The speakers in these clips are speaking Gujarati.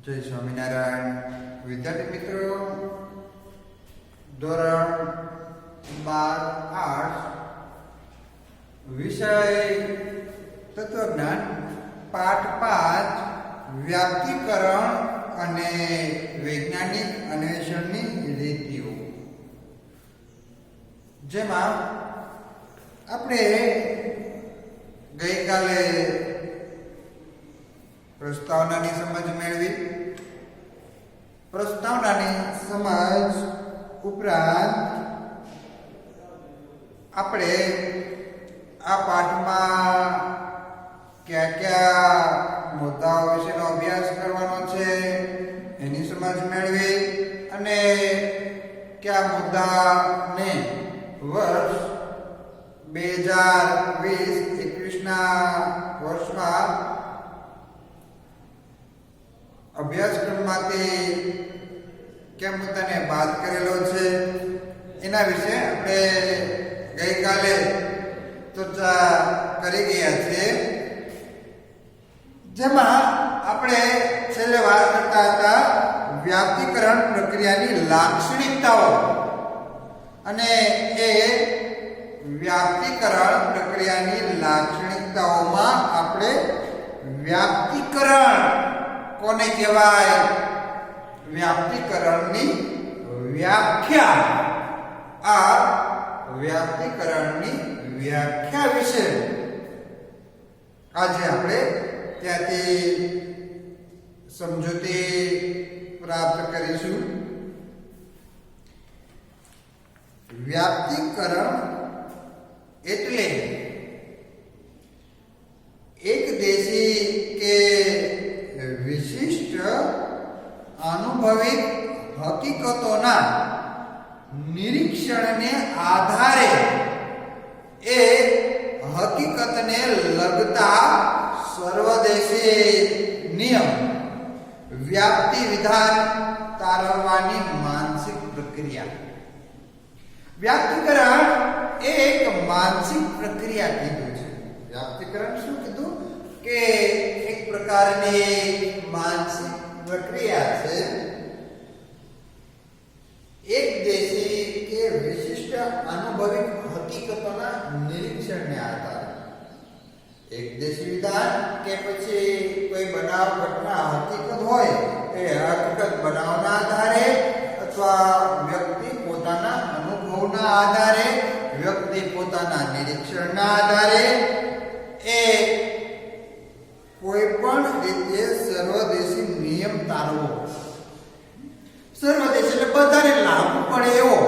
જય સ્વામિનારાયણ. વિદ્યાર્થી મિત્રો, ધોરણ 12 આર્ટ્સ, વિષય તત્વજ્ઞાન, પાઠ 5 વ્યાપ્તિકરણ અને વૈજ્ઞાનિક અન્વેષણની રીતિઓ, જેમાં આપણે ગઈકાલે પ્રસ્તાવનાની સમજ મેળવી. પ્રસ્તાવનાની સમજ ઉપરાંત આપણે આ પાઠમાં કયા કયા મુદ્દાઓ વિશેનો અભ્યાસ કરવાનો છે એની સમજ મેળવી અને કયા મુદ્દાને વર્ષ 2020-21 ના વર્ષમાં અભ્યાસક્રમમાંથી કેમ મુદ્દાને બાદ કરેલો છે એના વિશે આપણે ગઈકાલે ચર્ચા કરી ગયા છીએ. જેમાં આપણે છેલ્લે વાત કરતા હતા વ્યાપ્તિકરણ પ્રક્રિયાની લાક્ષણિકતાઓ, અને એ વ્યાપ્તિકરણ પ્રક્રિયાની લાક્ષણિકતાઓમાં આપણે વ્યાપ્તિકરણ કોને કહેવાય, વ્યાપ્તિકરણની વ્યાખ્યા, આ વ્યાપ્તિકરણની વ્યાખ્યા વિશે આજે આપણે ત્યાંથી સમજૂતી પ્રાપ્ત કરીશું. વ્યાપ્તિકરણ એટલે એક દેશી કે વિશિષ્ટ અનુભવિક હકીકતોના નિરીક્ષણને આધારે એ હકીકતને લગતા સર્વદેશી નિયમ, વ્યાપ્તિ વિધાન તારવવાની માનસિક પ્રક્રિયા. વ્યાપ્તિકરણ એ એક માનસિક પ્રક્રિયા કીધું છે. વ્યાપ્તિકરણ શું કીધું કે એક પ્રકારની માનસિક પ્રક્રિયા છે. એક દેશી કે વિશિષ્ટ અનુભવિક હકીકતોના નિરીક્ષણને આધારે એક દેશી વિધાન કે પછી કોઈ બનાવ, ઘટના, હકીકત હોય એ હકીકત બનાવના આધારે અથવા વ્યક્તિ પોતાના અનુભવના આધારે, વ્યક્તિ પોતાના નિરીક્ષણના આધારે એ કોઈ પણ રીતે સર્વદેશી નિયમ તારવો. સર્વદેશી એટલે બધાને લાગુ પડે એવો,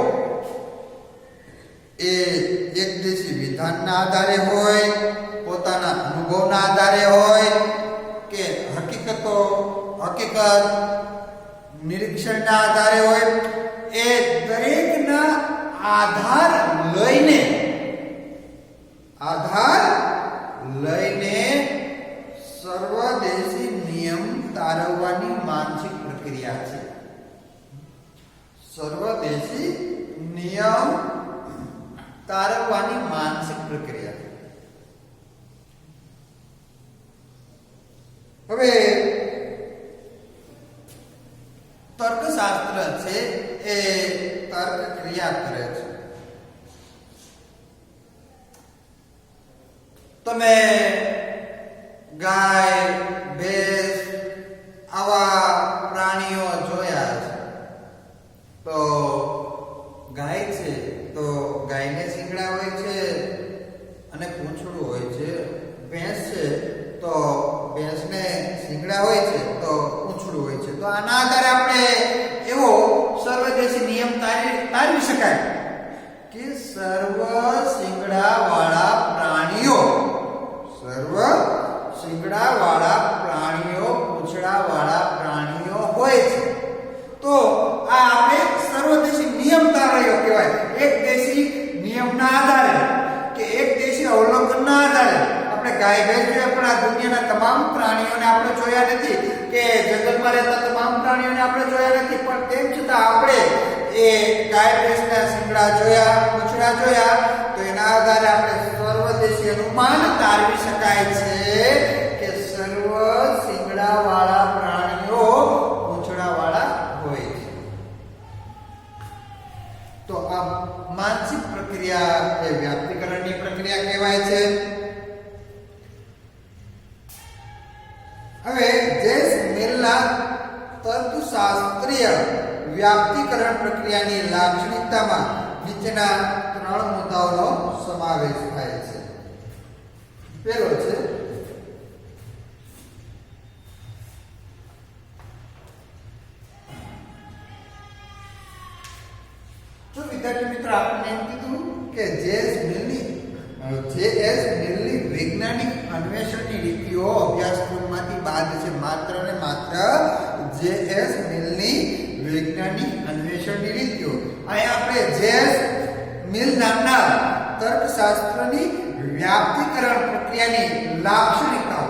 એ એક દેશી વિધાનના આધારે હોય, પોતાના અનુભવના આધારે હોય કે હકીકત નિરીક્ષણના આધારે હોય, એ દરેકના આધાર લઈને સર્વદેશી નિયમ તારવવાની માનસિક પ્રક્રિયા છે. સર્વદેશી નિયમ તારવવાની માનસિક પ્રક્રિયા. હવે તર્કશાસ્ત્ર છે એ તર્ક ક્રિયા કરે છે. તમે ગાય, ભેંસ આવા પ્રાણીઓ જોયા છે. તો ગાય છે તો ગાયને શીંગડા હોય છે અને પૂંછડું હોય છે. ભેંસ છે તો ભેંસને શીંગડા હોય છે તો પૂંછડું હોય છે. તો આના આધારે આપણે એવો સર્વદેશી નિયમ તારવી શકાય કે સર્વ શીંગડા વાળા પ્રાણીઓ, પૂંછડા વાળા પ્રાણીઓ હોય છે. તો આ આપણે સર્વદેશી નિયમ તારવ્યો કહેવાય. એક દેશી નિયમના આધારે કે એક દેશી અવલોકનના આધારે આપણે ગાય ભેંસ જોયા, પણ આ દુનિયાના તમામ પ્રાણીઓને આપણે જોયા નથી, કે જંગલમાં રહેતા તમામ પ્રાણીઓને આપણે જોયા નથી, પણ તેમ છતાં આપણે એ ગાય ભેંસના શીંગડા જોયા, પૂંછડા જોયા, તો એના આધારે આપણે સર્વદેશી અનુમાન તારવી શકાય છે કે સર્વ શીંગડા વાળા પ્રાણીઓ આ માનસિક પ્રક્રિયા એ વ્યાપ્તિકરણની પ્રક્રિયા કહેવાય છે. હવે જેમ્સ મિલના તર્કશાસ્ત્રીય વ્યાપ્તિકરણ પ્રક્રિયાની લાક્ષણિકતામાં નીચેના 3 મુદ્દાઓનો સમાવેશ થાય છે. પહેલો છે તો વિદ્યાર્થી મિત્રો આપણે એમ કીધું કે જેએસ મિલની વૈજ્ઞાનિક અન્વેષણની રીતિઓ અભ્યાસક્રમમાંથી બાદ છે. માત્ર ને માત્ર જેએસ મિલની વૈજ્ઞાનિક અન્વેષણની રીતિઓ. અહીં આપણે જેએસ મિલ નામના તર્કશાસ્ત્રની વ્યાપ્તિકરણ પ્રક્રિયાની લાક્ષણિકતાઓ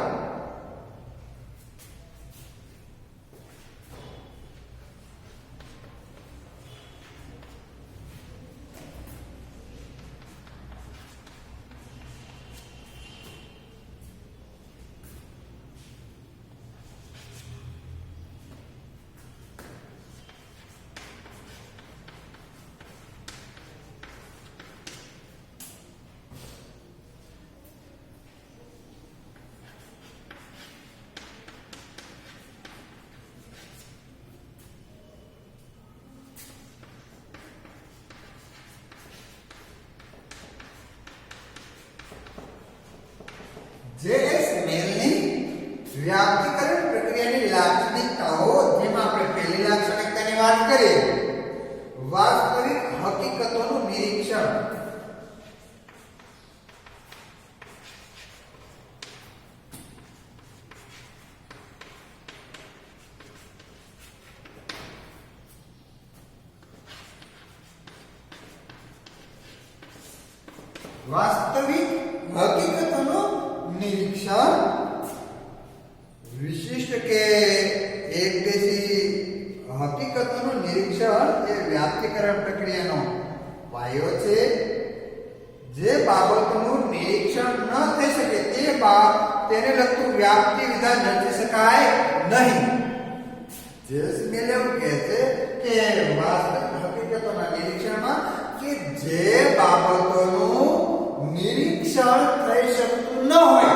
જેએસ મિલની વ્યાપ્તિકરણ પ્રક્રિયાની લાક્ષણિકતાઓ, જેમાં આપણે પહેલી લાક્ષણિકતાની વાત કરીએ, વાસ્તવિક હકીકતોનું નિરીક્ષણ. વાસ્તવિક હકીકતોનું નિરીક્ષણ. વિશિષ્ટ કે એકદેશી હકીકતોનું નિરીક્ષણ એ વ્યાપ્તિકરણ પ્રક્રિયાનો પાયો છે. જે બાબતોનું નિરીક્ષણ ન થઈ શકે તેને લગતું વ્યાપ્તિ વિધાન રચી શકાય નહીં. જેમ્સ મિલ એવું કહે છે કે વાસ્તવિક હકીકતોના નિરીક્ષણમાં કે જે બાબતોનું નિરીક્ષણ થઈ શકતું ન હોય,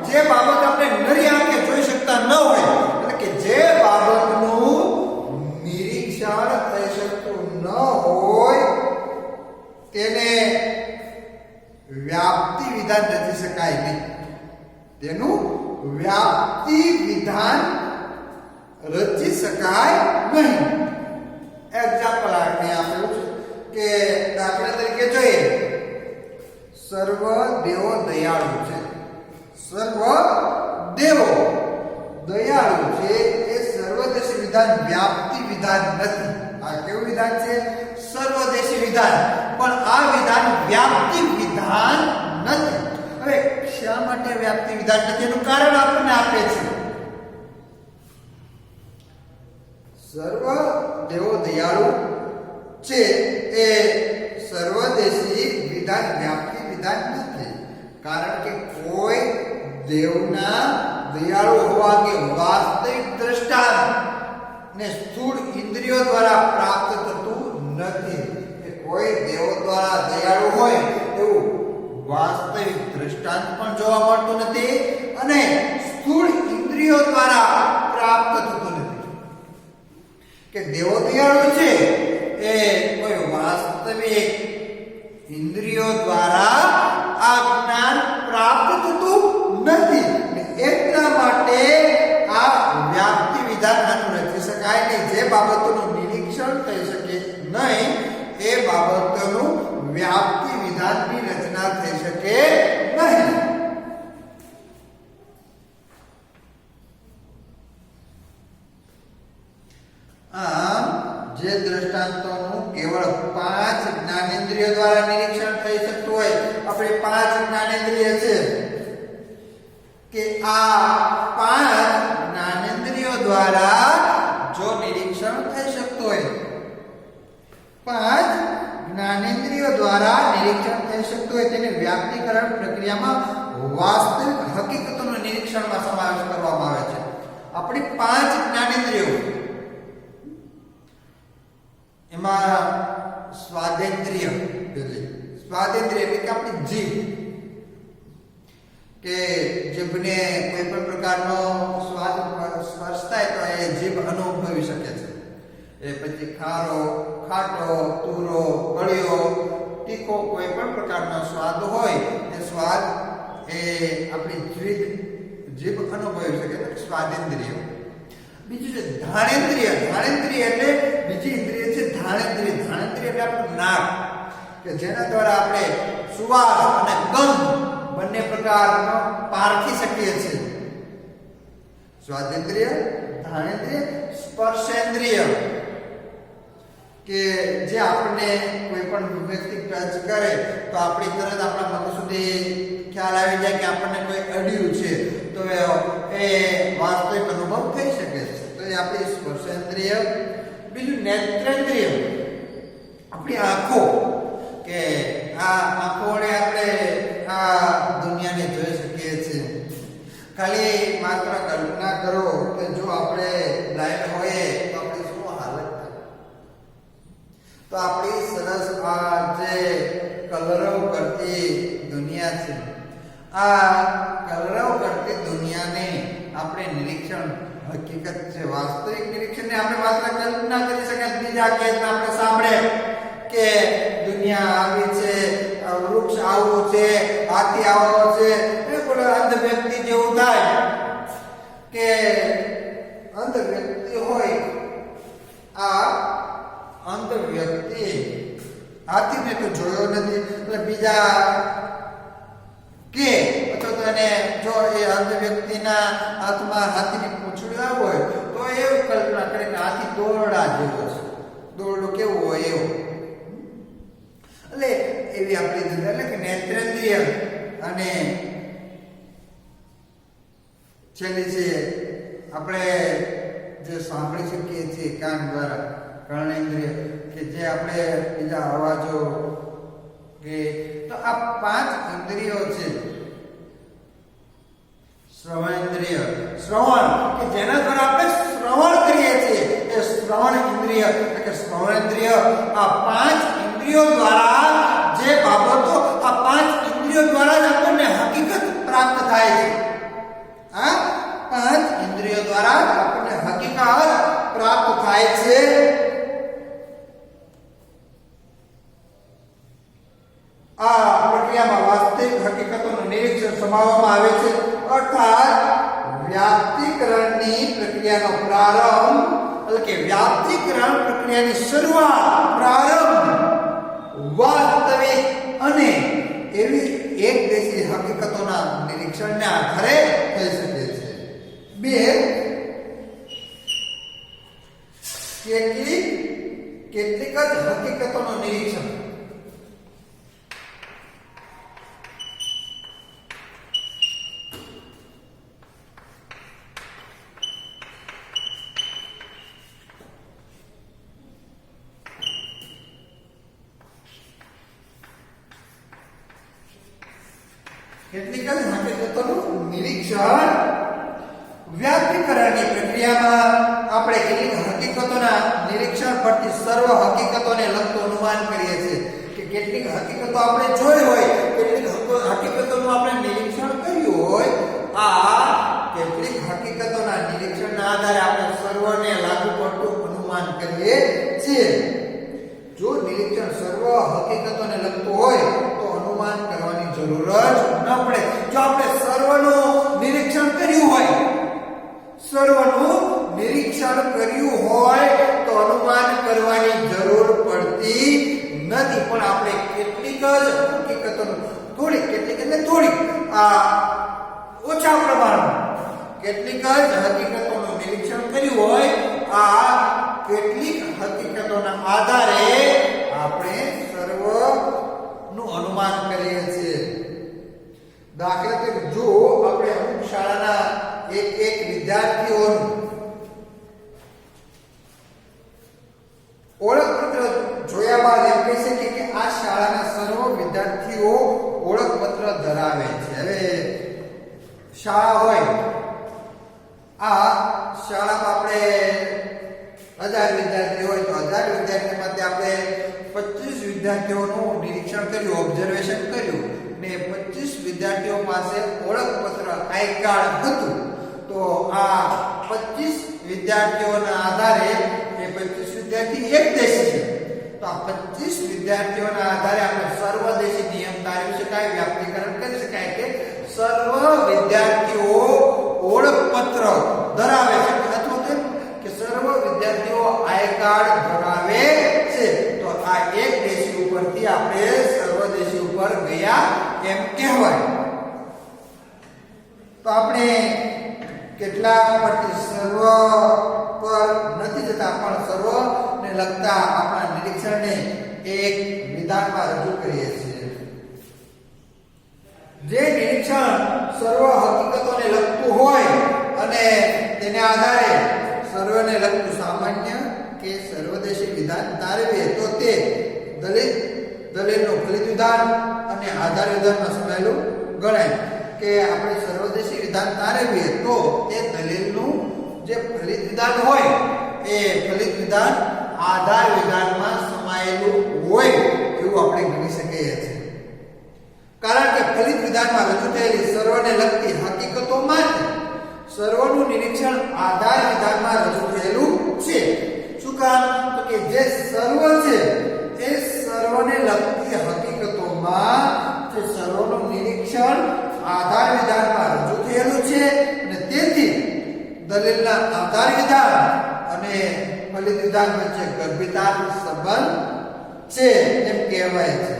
જે બાબત આપણે નરી આંખે જોઈ શકતા ન હોય, એટલે કે જે બાબતનું નિરીક્ષણ થઈ શકતું ન હોય તેને વ્યાપ્તિ વિધાન રચી શકાય નહીં. તેનું વ્યાપ્તિ વિધાન રચી શકાય નહીં. એક્ઝામ્પલ આપણે આપેલું છે કે દાખલા તરીકે જોઈએ, સર્વ દેવો દયાળુ છે. સર્વ દેવો દયાળુ છે એ સર્વદેશી વિધાન વ્યાપ્તિ વિધાન નથી. આ કેવું વિધાન છે? સર્વદેશી વિધાન. પણ આ વિધાન વ્યાપ્તિ વિધાન નથી. હવે શા માટે વ્યાપ્તિ વિધાન નથી એનું કારણ આપણને આપે છે. સર્વ દેવો દયાળુ છે એ સર્વદેશી વિધાન વ્યાપ્તિ વિધાન નથી. કારણ કે કોઈ દેવના દયાળુ હોવા કે વાસ્તવિક દ્રષ્ટાંત ને સ્થૂળ ઇન્દ્રિયો દ્વારા પ્રાપ્ત થતું નથી. કે કોઈ દેવ દ્વારા દયાળુ હોય એવું વાસ્તવિક દ્રષ્ટાંત પણ જોવા મળતું નથી અને સ્થૂળ ઇન્દ્રિયો દ્વારા પ્રાપ્ત થતું નથી. કે દેવો દયાળુ છે એ કોઈ વાસ્તવિક ઇન્દ્રિયો દ્વારા આ જ્ઞાન પ્રાપ્ત થતું નથી. એટલા માટે આ વ્યાપ્તિ વિધાન આનું રચી શકાય નહીં. જે બાબતોનું નિરીક્ષણ થઈ શકે નહીં એ બાબતોનું વ્યાપ્તિ વિધાનની રચના થઈ શકે નહીં. આમ જે દ્રષ્ટાંતોનું કેવળ 5 જ્ઞાનેન્દ્રિયો દ્વારા નિરીક્ષણ થઈ શકતું હોય, આપણે 5 જ્ઞાનેન્દ્રિય છે કે આ 5 જ્ઞાનેન્દ્રિયો દ્વારા જો નિરીક્ષણ થઈ શકતું હોય, 5 જ્ઞાનેન્દ્રિયો દ્વારા નિરીક્ષણ થઈ શકતું હોય તેને વ્યાપ્તિકરણ પ્રક્રિયામાં વાસ્તવિક હકીકતોનું નિરીક્ષણમાં સમાવેશ કરવામાં આવે છે. આપણી 5 જ્ઞાનેન્દ્રિયો એમાં સ્વાદેન્દ્રિય સ્વાદેન્દ્રિય એટલે કે આપણી જીભ કે જીભને કોઈ પણ પ્રકારનો સ્વાદ સ્પર્શ થાય તો એ જીભ અનુભવી શકે છે. એ પછી ખારો, ખાટો, તુરો, ગળ્યો, તીખો કોઈ પણ પ્રકારનો સ્વાદ હોય એ સ્વાદ એ આપણી જીભ અનુભવી શકે છે, સ્વાદેન્દ્રિય. બીજું છે ઘાણેન્દ્રિય. ઘાણેન્દ્રિય એટલે બીજી ઇન્દ્રિય છે ઘાણેન્દ્રિય. ઘાણેન્દ્રિય એટલે આપણું નાક કે જેના દ્વારા આપણે સુવાસ અને ગંધ બંને પ્રકારનો પારખી શકીએ છીએ. સ્વાદેન્દ્રિય, ઘાણેન્દ્રિય, સ્પર્શેન્દ્રિય કે જે આપણને કોઈ પણ વ્યક્તિ ટચ કરે તો આપણી તરત આપણા મગજ સુધી ખ્યાલ આવી જાય કે આપણને કોઈ અડ્યું છે, તો એ વાસ્તવિક અનુભવ થઈ શકે છે. તો એ આપણી સ્પર્શેન્દ્રિય. બીજું નેત્રેન્દ્રિય, આપણી આંખો કે આ આંખોને આપણે આ દુનિયાને જોઈ શકીએ છીએ. ખાલી માત્ર કલ્પના કરો કે જો આપણે બ્લાઇન્ડ હોઈએ તો આપણી શું હાલત થાય. તો આપણી સરસ આ જે કલરવ કરતી દુનિયા છે, આ કલરવ કરતી દુનિયાને આપણે નિરીક્ષણ હકીકત છે, વાસ્તવિક નિરીક્ષણને આપણે માત્ર કલ્પના કરી શકીએ. બીજા કેસમાં આપણે સાંભળે કે દુનિયા આવી છે, વૃક્ષ આવું છે, હાથી આવો છે, એ બોલો અંધ વ્યક્તિ જેવું થાય કે અંધ વ્યક્તિ હોય. આ અંધ વ્યક્તિ હાથીને તો જોયો નથી એટલે બીજા કે અથવા તો એને જો એ અંધ વ્યક્તિના હાથમાં હાથીની પૂંછડી હોય તો એવું કલ્પના કરે કે હાથી દોરડા જેવો છે, દોરડો કેવો હોય એવો. એટલે એવી આપણી એટલે કે નેત્રેન્દ્રિય. અને છેલ્લી છે આપણે જે સાંભળી શકીએ છીએ કાન દ્વારા, કર્ણેન્દ્રિય કે જે આપણે બીજા અવાજો કે તો આ 5 ઇન્દ્રિયો છે. શ્રવણેન્દ્રિય, શ્રવણ કે જેના દ્વારા આપણે શ્રવણ કરીએ છીએ એ શ્રવણ ઇન્દ્રિય એટલે કે શ્રવણેન્દ્રિય. આ 5 ઇન્દ્રિયો દ્વારા જે બાબતો આ 5 ઇન્દ્રિયો દ્વારા જ આપણને હકીકત પ્રાપ્ત થાય છે. આ 5 ઇન્દ્રિયો દ્વારા આપણને હકીકત પ્રાપ્ત થાય છે. આ પ્રક્રિયામાં વાસ્તવિક હકીકતોનું નિરીક્ષણ સમાવવામાં આવે છે. અર્થાત વ્યાપ્તિકરણની પ્રક્રિયાનો પ્રારંભ એટલે કે વ્યાપ્તિકરણ પ્રક્રિયાની શરૂઆત, પ્રારંભ વાસ્તવિક અને એવી એકદેશી હકીકતોના નિરીક્ષણના આધારે થઈ શકે છે. 2 કેટલીક જ હકીકતોનું નિરીક્ષણ. કેટલીક જ હકીકતોનું નિરીક્ષણ. વ્યાપ્તિકરણની પ્રક્રિયામાં આપણે કેટલીક હકીકતોના નિરીક્ષણ પરથી સર્વ હકીકતોને લગતું અનુમાન કરીએ છીએ કે કેટલીક હકીકતો આપણે જોઈ હોય, કેટલીક હકીકતોનું આપણે નિરીક્ષણ કર્યું હોય. આ કેટલીક હકીકતોના નિરીક્ષણના આધારે આપણે સર્વને લાગુ પડતું અનુમાન કરીએ છીએ. જો નિરીક્ષણ સર્વ હકીકતોને લગતું હોય તો અનુમાન કરવાની જરૂર જ ન પડે. જો આપણે સર્વનું નિરીક્ષણ કર્યું હોય, સર્વનું નિરીક્ષણ કર્યું હોય તો અનુમાન કરવાની જરૂર પડતી નથી. પણ આપણે કેટલીક જ હકીકતોનું કેટલીક ઓછા પ્રમાણમાં કેટલીક જ હકીકતોનું નિરીક્ષણ કર્યું હોય. આ કેટલીક હકીકતોના આધારે આપણે સર્વનું અનુમાન કરીએ છીએ. દાખલા તરીકે જો આપણે અમુક શાળાના એક વિદ્યાર્થીઓનું ઓળખપત્ર જોયા બાદ એમ કહી શકીએ કે આ શાળાના સર્વ વિદ્યાર્થીઓ ઓળખપત્ર ધરાવે છે. હવે શાળા હોય, આ શાળામાં આપણે 1000 વિદ્યાર્થી હોય તો 1000 વિદ્યાર્થીમાંથી આપણે 25 વિદ્યાર્થીઓનું નિરીક્ષણ કર્યું, ઓબ્ઝર્વેશન કર્યું ને 25 વિદ્યાર્થીઓ પાસે ઓળખપત્ર આઈ કાર્ડ હતું. તો આ 25 વિદ્યાર્થીઓના આધારે એ 25 વિદ્યાર્થી એક દેશી છે. તો આ 25 વિદ્યાર્થીઓના આધારે આપણે સર્વદેશી નિયમ તારવી શકાય, વ્યાપ્તિકરણ કરી શકાય કે સર્વ વિદ્યાર્થીઓ ઓળખપત્ર ધરાવે છે અથવા તો કે સર્વ વિદ્યાર્થીઓ આઈ કાર્ડ ધરાવે છે. તો આ એક દેશી ઉપરથી આપણે સર્વદેશી ઉપર ગયા એમ કહેવાય. તો આપણે કેટલા પરથી સર્વ પર નથી જતા પણ સર્વને લગતા આપણા નિરીક્ષણને એક વિધાનમાં રજૂ કરીએ છીએ. જે નિરીક્ષણ સર્વ હકીકતોને લગતું હોય અને તેને આધારે સર્વને લગતું સામાન્ય કે સર્વદેશી વિધાન તારવીએ તો તે દલીલનું ફલિત વિધાન અને આધાર વિધાનમાં સમાયેલું ગણાય. કે આપણે સર્વદેશી વિધાન તારવીએ તો તે દલીલનું જે ફલિત વિધાન હોય એ ફલિત વિધાન આધાર વિધાનમાં સમાયેલું હોય એવું આપણે ગણી શકીએ છીએ. કારણ કે ફલિત વિધાનમાં રજૂ થયેલી સર્વને લગતી હકીકતોમાંથી સર્વનું નિરીક્ષણ આધાર વિધાનમાં રજૂ થયેલું છે. શું કામ? તો કે જે સર્વ છે એ સર્વને લગતી હકીકતોમાં જે સર્વનું નિરીક્ષણ આધાર વિધાનમાં રજૂ થયેલું છે અને તેથી દલીલના આધાર વિધાન અને ફલિત વિધાન વચ્ચે ગર્ભિતાર્થ સંબંધ છે એમ કહેવાય છે.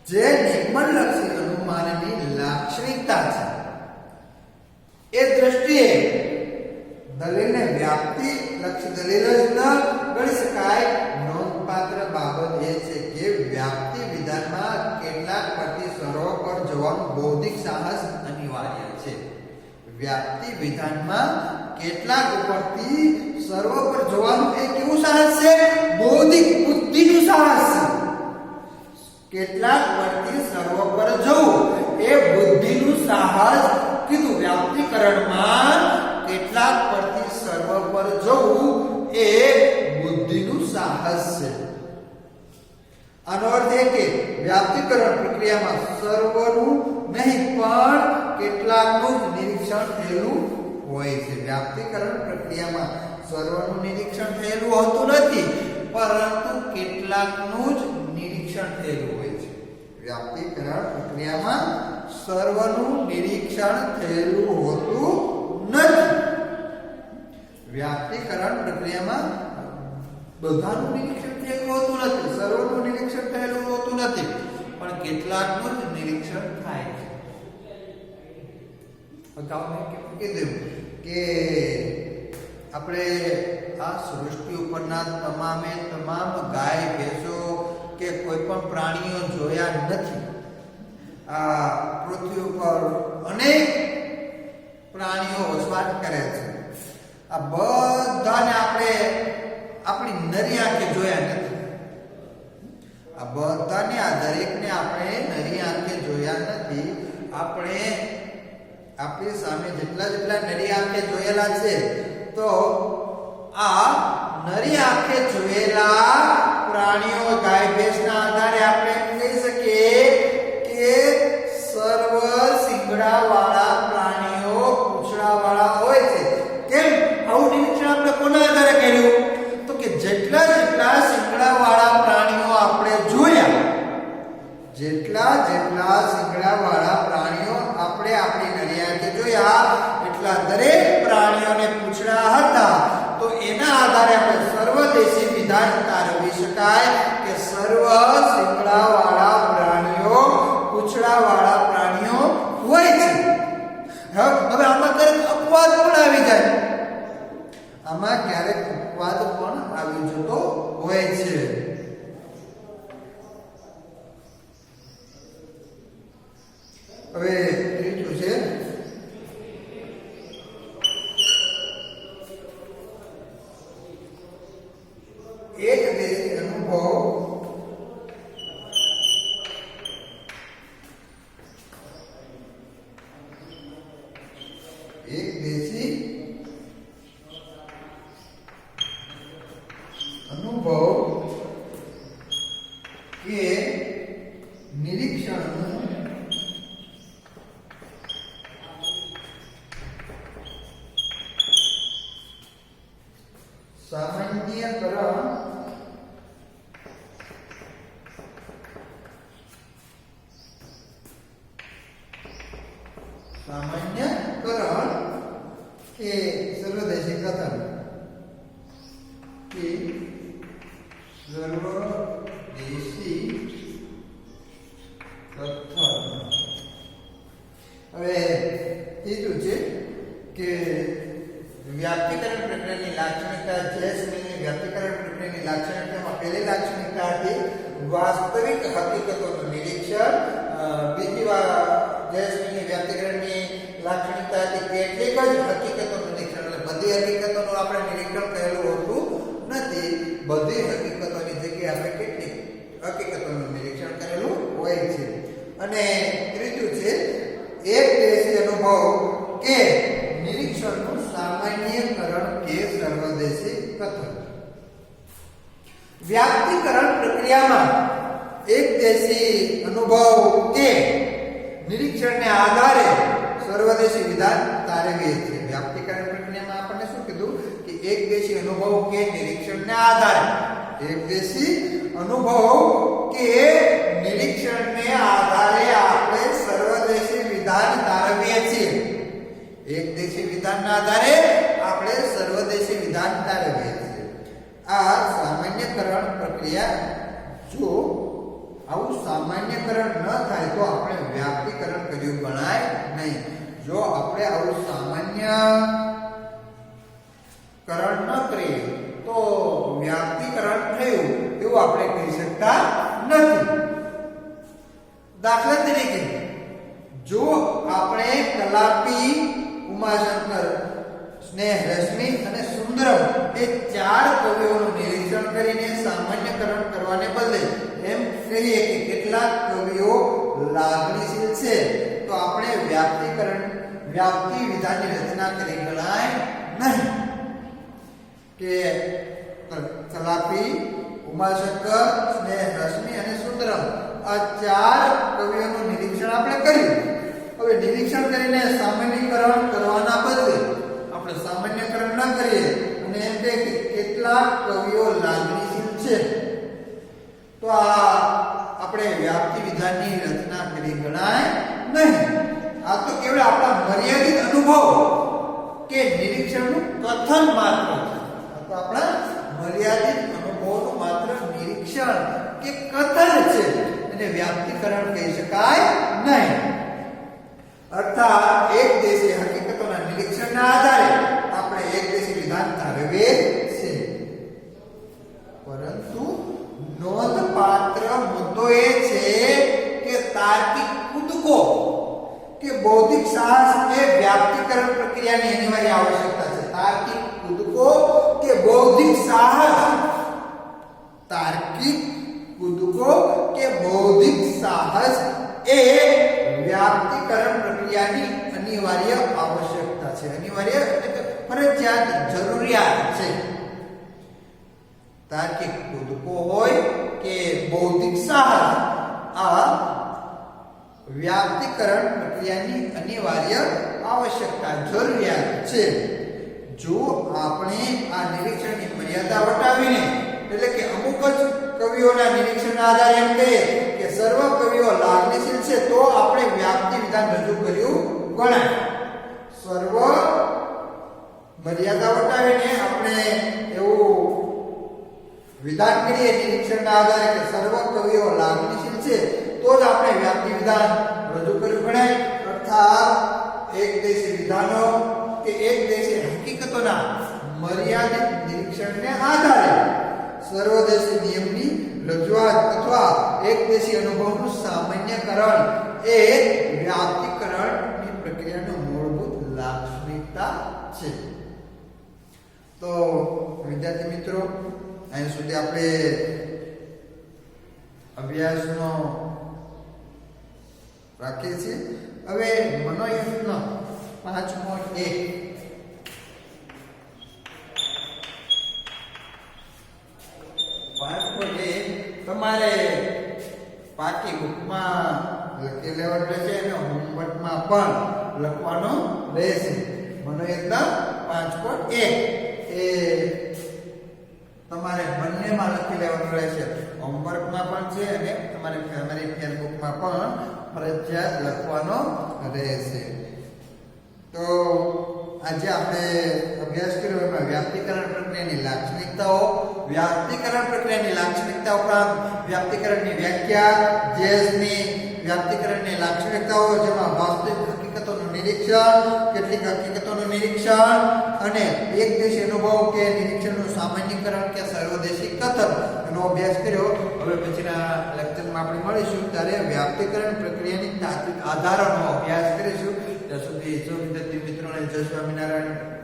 જે નિગમનલક્ષી અનુમાનની લાક્ષણિકતા છે એ દ્રષ્ટિએ દલીલને વ્યાપ્તિ લક્ષી દલીલ જ ન ગણી શકાય. નોંધપાત્ર બાબત એ છે કે વ્યાપ્તિ વિધાનમાં કેટલાક પરથી સર્વ પર જવાનું બૌદ્ધિક સાહસ અનિવાર્ય છે. વ્યાપ્તિ વિધાનમાં કેટલાક ઉપરથી સર્વ પર જવાનું એ કેવું સાહસ છે? બૌદ્ધિક બુદ્ધિનું સાહસ છે. કેટલાક પરથી સર્વ પર જવું એ બુદ્ધિનું સાહસ કીધું. વ્યાપ્તિકરણમાં કેટલાક પરથી સર્વ પર જવું એ બુદ્ધિનું સાહસ છે. આનો અર્થ એ કે વ્યાપ્તિકરણ પ્રક્રિયામાં સર્વનું નહીં પણ કેટલાકનું જ નિરીક્ષણ થયેલું હોય છે. વ્યાપ્તિકરણ પ્રક્રિયામાં સર્વનું નિરીક્ષણ થયેલું હોતું નથી પરંતુ કેટલાકનું જ નિરીક્ષણ થયેલું હોય છે. વ્યાપ્તિકરણ પ્રક્રિયામાં સર્વનું નિરીક્ષણ થયેલું હોતું નથી. વ્યાપ્તિકરણ પ્રક્રિયામાં બધાનું નિરીક્ષણ થયેલું હોતું નથી, સર્વનું નિરીક્ષણ થયેલું હોતું નથી પણ કેટલાકનું જ નિરીક્ષણ થાય છે. અગાઉ મેં કીધું કે આપણે આ સૃષ્ટિ ઉપરના તમામે તમામ ગાય ભેંસો કે કોઈ પણ પ્રાણીઓ જોયા નથી. આ પૃથ્વી ઉપર અનેક પ્રાણીઓ વસવાટ કરે છે. આ બધાને આપણે આપણી નરી આંખે જોયા નથી. આ બધાને આ દરેકને આપણે નરી આંખે જોયા નથી. આપણે આપણી સામે જેટલા નરી આંખે જોયેલા છે તો આ નરી આંખે જોયેલા પ્રાણીઓ ગાય ભેંસના આધારે આપણે કહી શકીએ કે સર્વ શિંગડા વાળા પ્રાણીઓ પૂંછડા વાળા હોય છે. કેમ આવું નિરીક્ષણ આપણે કોના આધારે કર્યું? તો કે જેટલા શિંગડા વાળા પ્રાણીઓ આપણે જોયા, જેટલા શિંગડા વાળા પ્રાણીઓ આપણે આપણી નરી આંખે જોયા એટલા દરેક પ્રાણીઓને પૂંછડા હતા. તો એના આધારે આપણે સર્વદેશી વિધાન તારવી શકાય કે સર્વ શિંગડા વાળા પ્રાણીઓ પૂંછડા વાળા પ્રાણીઓ હોય છે. હવે આમાં ક્યારેક અપવાદ પણ આવી જાય. આમાં ક્યારેક અપવાદ પણ આવી જતો હોય છે. હવે ત્રીજું છે એક દેશી અનુભવ કે નિરીક્ષણનું સામાન્યકરણ કે સર્વદેશી કથન કે સર્વદેશી કથન. હવે ત્રીજું છે કે વ્યાપ્તિકરણ પ્રક્રિયાની લાક્ષણિકતા. જેસમિનની વ્યાપ્તિકરણ પ્રક્રિયાની લાક્ષણિકતામાં પહેલી લાક્ષણિકતા હતી વાસ્તવિક હકીકતોનું નિરીક્ષણ. બીજી જેસમિનની વ્યાપ્તિકરણની લાક્ષણિકતા હતી કેટલીક જ હકીકતોનું નિરીક્ષણ. એટલે બધી હકીકતોનું આપણે નિરીક્ષણ કરેલું હોતું નથી. બધી હકીકતોની જગ્યાએ આપણે કેટલીક હકીકતોનું નિરીક્ષણ કરેલું હોય છે. અને ત્રીજું છે એક દેશી અનુભવ કે નિરીક્ષણનું સામાન્યકરણ કે સર્વદેશી કથન. વ્યાપ્તિકરણ પ્રક્રિયામાં એક દેશી અનુભવ કે નિરીક્ષણને આધારે સર્વદેશી વિધાન તારવીએ છીએ. વ્યાપ્તિકરણ પ્રક્રિયામાં આપણને શું કીધું કે એક દેશી અનુભવ કે નિરીક્ષણને આધારે આપણે સર્વદેશી વિધાન તારવીએ છીએ. એક દેશી વિધાનના આધારે આપણે સર્વદેશી વિધાન તારવીએ છીએ. આ સામાન્યકરણ પ્રક્રિયા. જો આવું સામાન્યકરણ ન થાય તો આપણે વ્યાપ્તિકરણ કર્યું ગણાય નહીં. જો આપણે આવું સામાન્યકરણ ન કરીએ તો વ્યાપ્તિકરણ થયું એવું આપણે કહી શકતા નથી. દાખલા તરીકે જો આપણે કલાપી, ઉમાશંકર, સ્નેહ, રશ્મિ અને સુંદરમ એ ચાર કવિઓનું નિરીક્ષણ કરીને સામાન્યકરણ કરવાને બદલે એમ કહીએ કે કેટલાક કવિઓ લાગણીશીલ છે તો આપણે વ્યાપ્તિ વિધાનની રચના કરી ગણાય નહીં. કે કલાપી, ઉમાશંકર, સ્નેહ, રશ્મિ અને સુંદરમ આ ચાર કવિઓનું નિરીક્ષણ આપણે કર્યું. હવે નિરીક્ષણ કરીને સામાન્યકરણ કરવાના બદલે આપણે સામાન્યકરણ ન કરીએ અને એમ કે કેટલાક કવિઓ લાગણીશીલ છે તો આ આપણે વ્યાપ્તિ વિધાનની રચના કરી ગણાય નહીં. આ તો કેવળ આપણા મર્યાદિત અનુભવ કે નિરીક્ષણનું કથન માત્ર છે. આ તો આપણા મર્યાદિત અનુભવનું માત્ર નિરીક્ષણ કે કથન છે. એને વ્યાપ્તિકરણ કહી શકાય નહીં. અર્થાત એક દેશી હકીકતોના નિરીક્ષણના આધારે આપણે એક દેશી વિધાન તારવીએ છીએ. પરંતુ નોંધપાત્ર મુદ્દો એ છે કે તાર્કિક કૂદકો કે બૌદ્ધિક સાહસ એ વ્યાપ્તિકરણ પ્રક્રિયાની અનિવાર્ય આવશ્યકતા છે. તાર્કિક કૂદકો કે બૌદ્ધિક સાહસ. તાર્કિક કૂદકો કે બૌદ્ધિક સાહસ એ વ્યાપ્તિકરણ પ્રક્રિયાની અનિવાર્ય આવશ્યકતા છે. અનિવાર્ય એટલે કે ફરજિયાત જરૂરિયાત છે. તાર્કિક કૂદકો હોય કે બૌદ્ધિક સાહસ આ વ્યાપ્તિકરણ પ્રક્રિયાની અનિવાર્ય આવશ્યકતા જરૂરિયાત છે. જો આપણે આ નિરીક્ષણની મર્યાદા વટાવીને એટલે કે અમુક જ કવિઓના નિરીક્ષણના આધારે એમ કહીએ કે સર્વ કવિઓ લાગણીશીલ છે તો આપણે વ્યાપ્તિ વિધાન રજૂ કર્યું ગણાય. સર્વ મર્યાદા વટાવીને આપણે એવું વિધાન કરીએ નિરીક્ષણના આધારે કે સર્વ કવિઓ લાગણીશીલ છે તો જ આપણે વ્યાપ્તિ વિધાન રજૂ કર્યું ગણાય. અર્થાત એક દેશી વિધાનો કે એક દેશી હકીકતોના મર્યાદિત નિરીક્ષણને આધારે સર્વદેશી નિયમની રજૂઆત અથવા એક દેશી અનુભવનું સામાન્યકરણ એ વ્યાપ્તિકરણની પ્રક્રિયાનું મૂળભૂત લાક્ષણિકતા છે. તો વિદ્યાર્થી મિત્રો અહીં સુધી આપણે અભ્યાસનો રાખીએ છીએ. હવે મનોયુક્તનો 5.1 તમારે પાકી બુકમાં લખી લેવાનું રહેશે અને હોમવર્કમાં પણ લખવાનું રહેશે. મને એકદમ 5.1 એ તમારે બંનેમાં લખી લેવાનું રહેશે. હોમવર્કમાં પણ છે અને તમારી ફેમિલી ફેરબુકમાં પણ ફરજિયાત લખવાનો રહેશે. તો આજે આપણે અભ્યાસ કર્યો એમાં વ્યાપ્તિકરણ પ્રક્રિયાની લાક્ષણિકતાઓ, વ્યાપ્તિકરણ પ્રક્રિયાની લાક્ષણિકતા ઉપરાંત વ્યાપ્તિકરણની વ્યાખ્યા, જેસની વ્યાપ્તિકરણની લાક્ષણિકતાઓ જેમાં વાસ્તવિક હકીકતોનું નિરીક્ષણ, કેટલીક હકીકતોનું નિરીક્ષણ અને એકદેશી અનુભવ કે નિરીક્ષણનું સામાન્યકરણ કે સર્વદેશી કથન એનો અભ્યાસ કર્યો. હવે પછીના લેક્ચરમાં આપણે મળીશું ત્યારે વ્યાપ્તિકરણ પ્રક્રિયાની તાત્વિક આધારોનો અભ્યાસ કરીશું. ત્યાં સુધી સૌ વિદ્યાર્થી મિત્રોને જય સ્વામિનારાયણ.